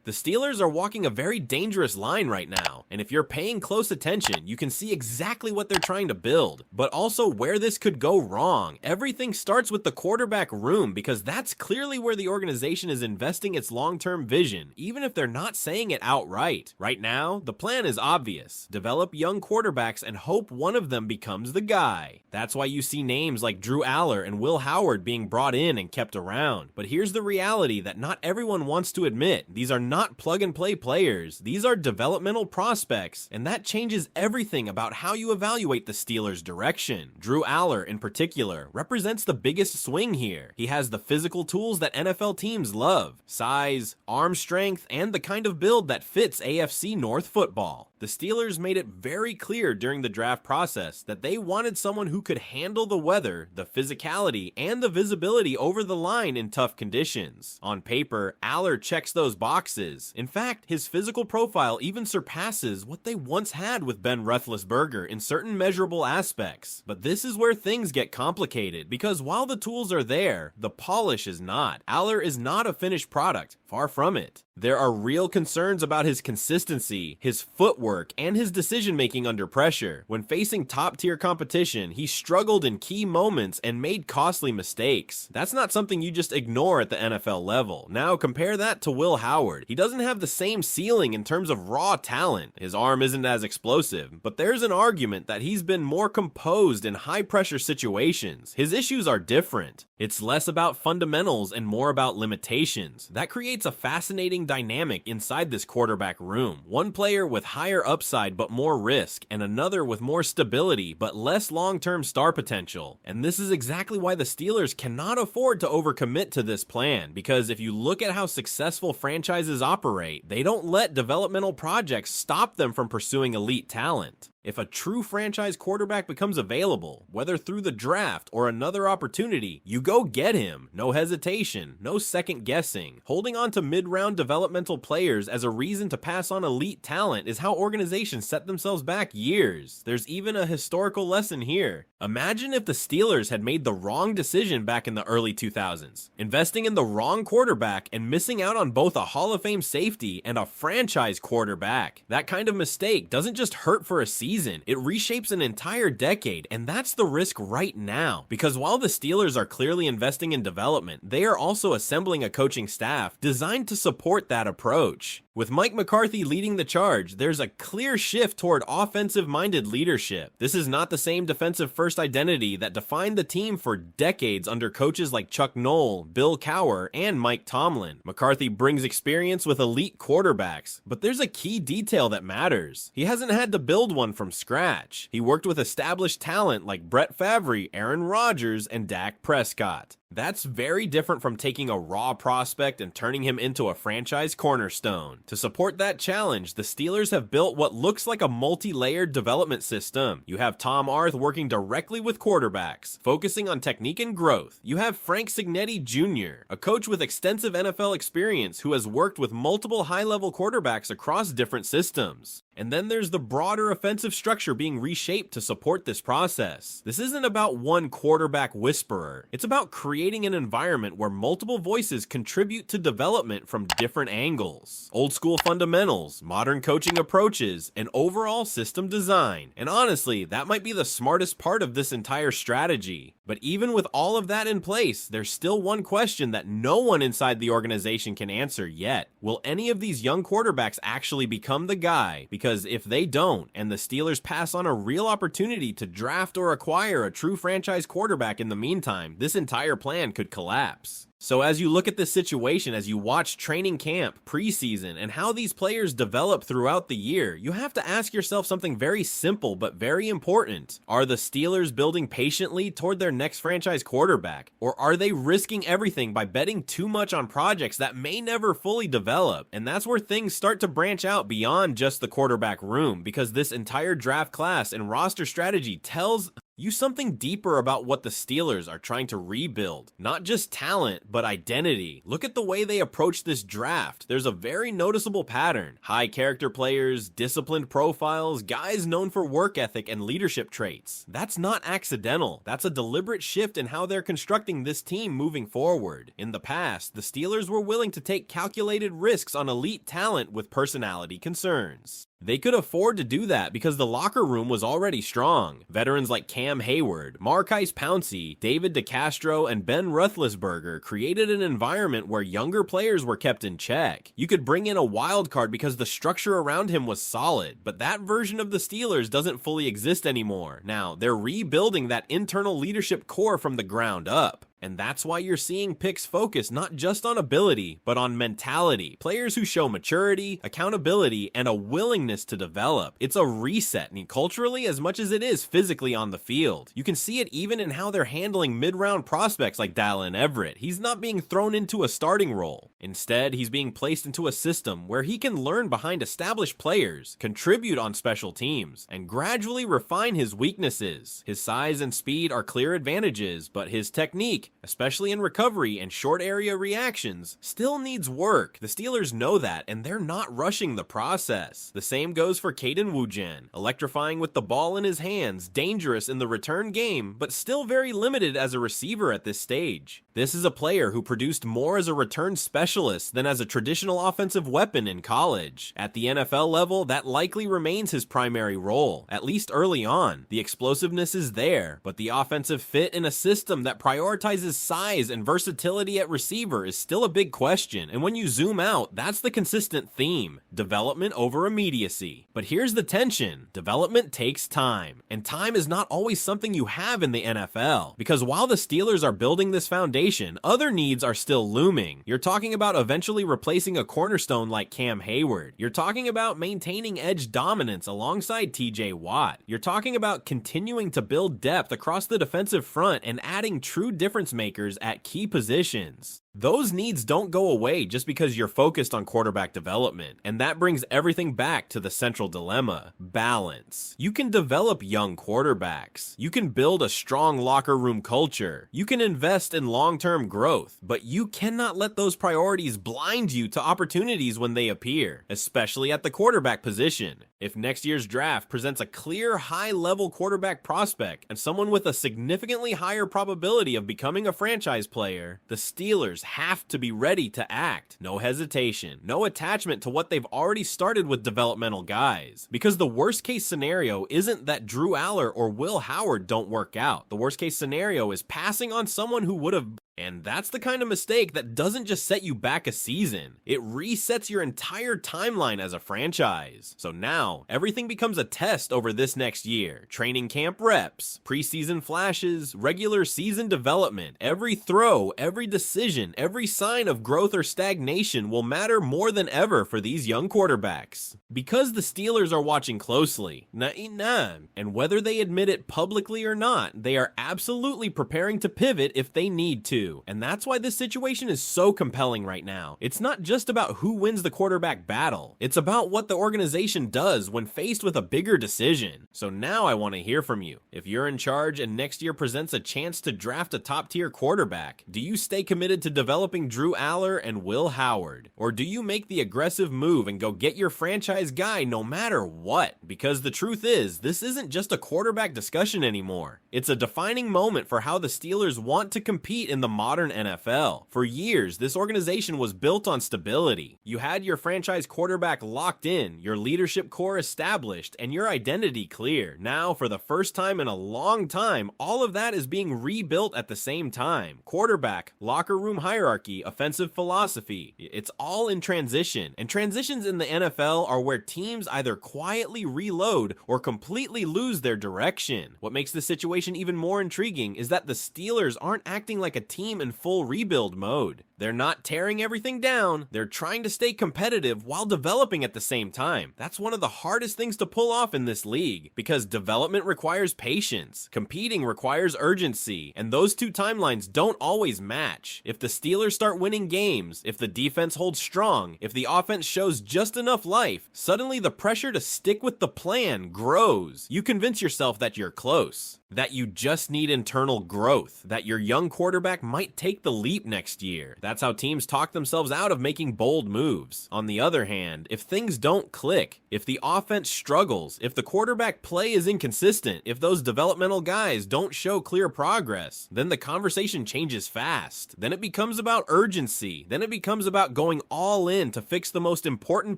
The Steelers are walking a very dangerous line right now, and if you're paying close attention, you can see exactly what they're trying to build, but also where this could go wrong. Everything starts with the quarterback room, because that's clearly where the organization is investing its long-term vision, even if they're not saying it outright. Right now, the plan is obvious. Develop young quarterbacks and hope one of them becomes the guy. That's why you see names like Drew Aller and Will Howard being brought in and kept around. But here's the reality that not everyone wants to admit. These are not plug-and-play players. These are developmental prospects, and that changes everything about how you evaluate the Steelers' direction. Drew Aller, in particular, represents the biggest swing here. He has the physical tools that NFL teams love: size, arm strength, and the kind of build that fits AFC North football. The Steelers made it very clear during the draft process that they wanted someone who could handle the weather, the physicality, and the visibility over the line in tough conditions. On paper, Aller checks those boxes. In fact, his physical profile even surpasses what they once had with Ben Roethlisberger in certain measurable aspects. But this is where things get complicated, because while the tools are there, the polish is not. Aller is not a finished product, far from it. There are real concerns about his consistency, his footwork, and his decision-making under pressure. When facing top-tier competition, he struggled in key moments and made costly mistakes. That's not something you just ignore at the NFL level. Now compare that to Will Howard. He doesn't have the same ceiling in terms of raw talent. His arm isn't as explosive, but there's an argument that he's been more composed in high-pressure situations. His issues are different. It's less about fundamentals and more about limitations. That creates a fascinating dynamic inside this quarterback room. One player with higher upside but more risk, and another with more stability but less long-term star potential. And this is exactly why the Steelers cannot afford to overcommit to this plan, because if you look at how successful franchises operate, they don't let developmental projects stop them from pursuing elite talent. If a true franchise quarterback becomes available, whether through the draft or another opportunity, you go get him. No hesitation, no second guessing. Holding on to mid-round developmental players as a reason to pass on elite talent is how organizations set themselves back years. There's even a historical lesson here. Imagine if the Steelers had made the wrong decision back in the early 2000s, investing in the wrong quarterback and missing out on both a Hall of Fame safety and a franchise quarterback. That kind of mistake doesn't just hurt for a season. It reshapes an entire decade, and that's the risk right now. Because while the Steelers are clearly investing in development, they are also assembling a coaching staff designed to support that approach. With Mike McCarthy leading the charge, there's a clear shift toward offensive-minded leadership. This is not the same defensive-first identity that defined the team for decades under coaches like Chuck Noll, Bill Cowher, and Mike Tomlin. McCarthy brings experience with elite quarterbacks, but there's a key detail that matters. He hasn't had to build one from scratch. He worked with established talent like Brett Favre, Aaron Rodgers, and Dak Prescott. That's very different from taking a raw prospect and turning him into a franchise cornerstone. To support that challenge, the Steelers have built what looks like a multi-layered development system. You have Tom Arth working directly with quarterbacks, focusing on technique and growth. You have Frank Cignetti Jr., a coach with extensive NFL experience who has worked with multiple high-level quarterbacks across different systems. And then there's the broader offensive structure being reshaped to support this process. This isn't about one quarterback whisperer. It's about creating an environment where multiple voices contribute to development from different angles. Old school fundamentals, modern coaching approaches, and overall system design. And honestly, that might be the smartest part of this entire strategy. But even with all of that in place, there's still one question that no one inside the organization can answer yet. Will any of these young quarterbacks actually become the guy? Because if they don't, and the Steelers pass on a real opportunity to draft or acquire a true franchise quarterback in the meantime, this entire plan could collapse. So as you look at this situation, as you watch training camp, preseason, and how these players develop throughout the year, you have to ask yourself something very simple but very important. Are the Steelers building patiently toward their next franchise quarterback? Or are they risking everything by betting too much on projects that may never fully develop? And that's where things start to branch out beyond just the quarterback room, because this entire draft class and roster strategy tells something deeper about what the Steelers are trying to rebuild. Not just talent, but identity. Look at the way they approach this draft. There's a very noticeable pattern. High character players, disciplined profiles, guys known for work ethic and leadership traits. That's not accidental. That's a deliberate shift in how they're constructing this team moving forward. In the past, the Steelers were willing to take calculated risks on elite talent with personality concerns. They could afford to do that because the locker room was already strong. Veterans like Cam Hayward, Marquise Pouncey, David DeCastro, and Ben Roethlisberger created an environment where younger players were kept in check. You could bring in a wild card because the structure around him was solid, but that version of the Steelers doesn't fully exist anymore. Now, they're rebuilding that internal leadership core from the ground up. And that's why you're seeing picks focus not just on ability, but on mentality. Players who show maturity, accountability, and a willingness to develop. It's a reset, culturally as much as it is physically on the field. You can see it even in how they're handling mid-round prospects like Dallin Everett. He's not being thrown into a starting role. Instead, he's being placed into a system where he can learn behind established players, contribute on special teams, and gradually refine his weaknesses. His size and speed are clear advantages, but his technique, especially in recovery and short area reactions, still needs work. The Steelers know that, and they're not rushing the process. The same goes for Caden Woojen, electrifying with the ball in his hands, dangerous in the return game, but still very limited as a receiver at this stage. This is a player who produced more as a return specialist than as a traditional offensive weapon in college. At the NFL level, that likely remains his primary role, at least early on. The explosiveness is there, but the offensive fit in a system that prioritizes size and versatility at receiver is still a big question, and when you zoom out, that's the consistent theme: development over immediacy. But here's the tension: development takes time, and time is not always something you have in the NFL, because while the Steelers are building this foundation, other needs are still looming. You're talking about eventually replacing a cornerstone like Cam Hayward. You're talking about maintaining edge dominance alongside TJ Watt. You're talking about continuing to build depth across the defensive front and adding true difference makers at key positions. Those needs don't go away just because you're focused on quarterback development, and that brings everything back to the central dilemma: balance. You can develop young quarterbacks, you can build a strong locker room culture, you can invest in long-term growth, but you cannot let those priorities blind you to opportunities when they appear, especially at the quarterback position. If next year's draft presents a clear, high-level quarterback prospect and someone with a significantly higher probability of becoming a franchise player, the Steelers have to be ready to act. No hesitation, no attachment to what they've already started with developmental guys. Because the worst case scenario isn't that Drew Aller or Will Howard don't work out. The worst case scenario is passing on someone who would have. And that's the kind of mistake that doesn't just set you back a season. It resets your entire timeline as a franchise. So now, everything becomes a test over this next year. Training camp reps, preseason flashes, regular season development. Every throw, every decision, every sign of growth or stagnation will matter more than ever for these young quarterbacks. Because the Steelers are watching closely, and whether they admit it publicly or not, they are absolutely preparing to pivot if they need to. And that's why this situation is so compelling right now. It's not just about who wins the quarterback battle. It's about what the organization does when faced with a bigger decision. So now I want to hear from you. If you're in charge and next year presents a chance to draft a top-tier quarterback, do you stay committed to developing Drew Aller and Will Howard? Or do you make the aggressive move and go get your franchise guy no matter what? Because the truth is, this isn't just a quarterback discussion anymore. It's a defining moment for how the Steelers want to compete in the modern NFL. For years, this organization was built on stability. You had your franchise quarterback locked in, your leadership core established, and your identity clear. Now, for the first time in a long time, all of that is being rebuilt at the same time. Quarterback, locker room hierarchy, offensive philosophy. It's all in transition. And transitions in the NFL are where teams either quietly reload or completely lose their direction. What makes this situation even more intriguing is that the Steelers aren't acting like a team in full rebuild mode. They're not tearing everything down, they're trying to stay competitive while developing at the same time. That's one of the hardest things to pull off in this league, because development requires patience, competing requires urgency, and those two timelines don't always match. If the Steelers start winning games, if the defense holds strong, if the offense shows just enough life, suddenly the pressure to stick with the plan grows. You convince yourself that you're close. that you just need internal growth, that your young quarterback might take the leap next year. That's how teams talk themselves out of making bold moves. On the other hand, if things don't click, if the offense struggles, if the quarterback play is inconsistent, if those developmental guys don't show clear progress, then the conversation changes fast. Then it becomes about urgency. Then it becomes about going all in to fix the most important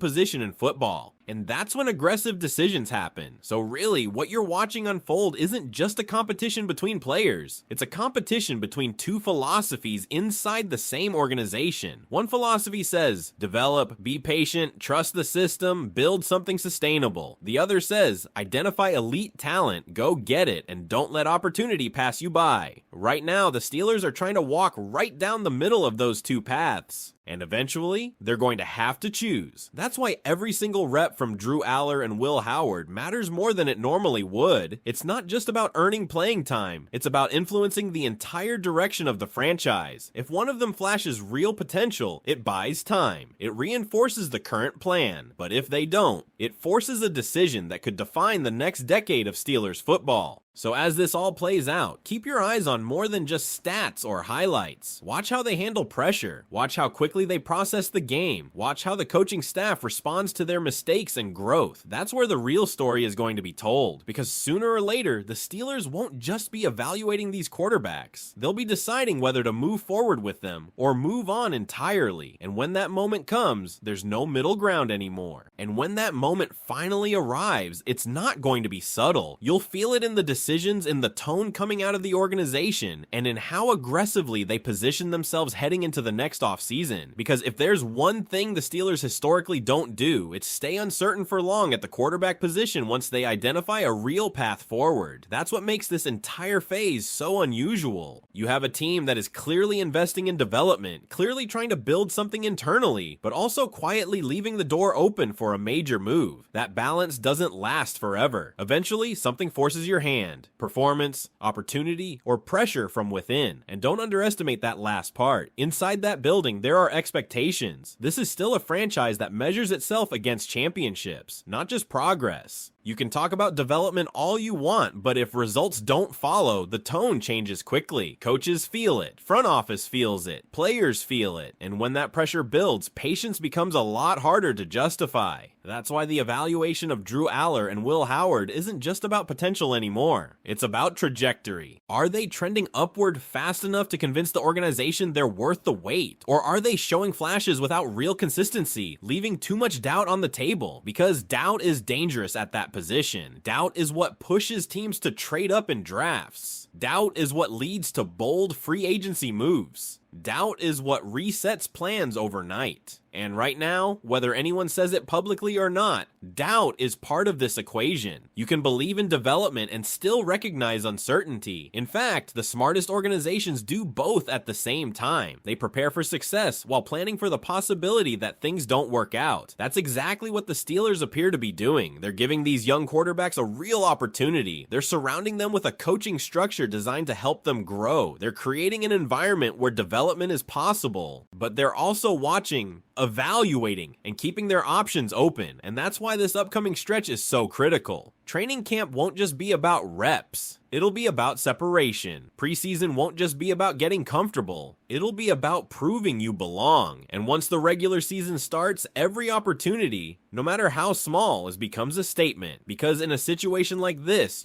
position in football. And that's when aggressive decisions happen. So really, what you're watching unfold isn't just a competition between players. It's a competition between two philosophies inside the same organization. One philosophy says, develop, be patient, trust the system, build something sustainable. The other says, identify elite talent, go get it, and don't let opportunity pass you by. Right now, the Steelers are trying to walk right down the middle of those two paths. And eventually, they're going to have to choose. That's why every single rep from Drew Aller and Will Howard matters more than it normally would. It's not just about earning playing time. It's about influencing the entire direction of the franchise. If one of them flashes real potential, it buys time. It reinforces the current plan. But if they don't, it forces a decision that could define the next decade of Steelers football. So as this all plays out, keep your eyes on more than just stats or highlights. Watch how they handle pressure. Watch how quickly they process the game. Watch how the coaching staff responds to their mistakes and growth. That's where the real story is going to be told. Because sooner or later, the Steelers won't just be evaluating these quarterbacks. They'll be deciding whether to move forward with them or move on entirely. And when that moment comes, there's no middle ground anymore. And when that moment finally arrives, it's not going to be subtle. You'll feel it in the decisions, in the tone coming out of the organization, and in how aggressively they position themselves heading into the next offseason. Because if there's one thing the Steelers historically don't do, it's stay uncertain for long at the quarterback position once they identify a real path forward. That's what makes this entire phase so unusual. You have a team that is clearly investing in development, clearly trying to build something internally, but also quietly leaving the door open for a major move. That balance doesn't last forever. Eventually, something forces your hand. Performance, opportunity, or pressure from within. And don't underestimate that last part. Inside that building, there are expectations. This is still a franchise that measures itself against championships, not just progress. You can talk about development all you want, but if results don't follow, the tone changes quickly. Coaches feel it, front office feels it, players feel it, and when that pressure builds, patience becomes a lot harder to justify. That's why the evaluation of Drew Aller and Will Howard isn't just about potential anymore. It's about trajectory. Are they trending upward fast enough to convince the organization they're worth the wait? Or are they showing flashes without real consistency, leaving too much doubt on the table? Because doubt is dangerous at that position. Doubt is what pushes teams to trade up in drafts. Doubt is what leads to bold free agency moves. Doubt is what resets plans overnight. And right now, whether anyone says it publicly or not, doubt is part of this equation. You can believe in development and still recognize uncertainty. In fact, the smartest organizations do both at the same time. They prepare for success while planning for the possibility that things don't work out. That's exactly what the Steelers appear to be doing. They're giving these young quarterbacks a real opportunity. They're surrounding them with a coaching structure designed to help them grow. They're creating an environment where development is possible. But they're also watching, evaluating, and keeping their options open, and that's why this upcoming stretch is so critical. Training camp won't just be about reps. It'll be about separation. Preseason won't just be about getting comfortable. It'll be about proving you belong. And once the regular season starts, every opportunity, no matter how small, becomes a statement. Because in a situation like this,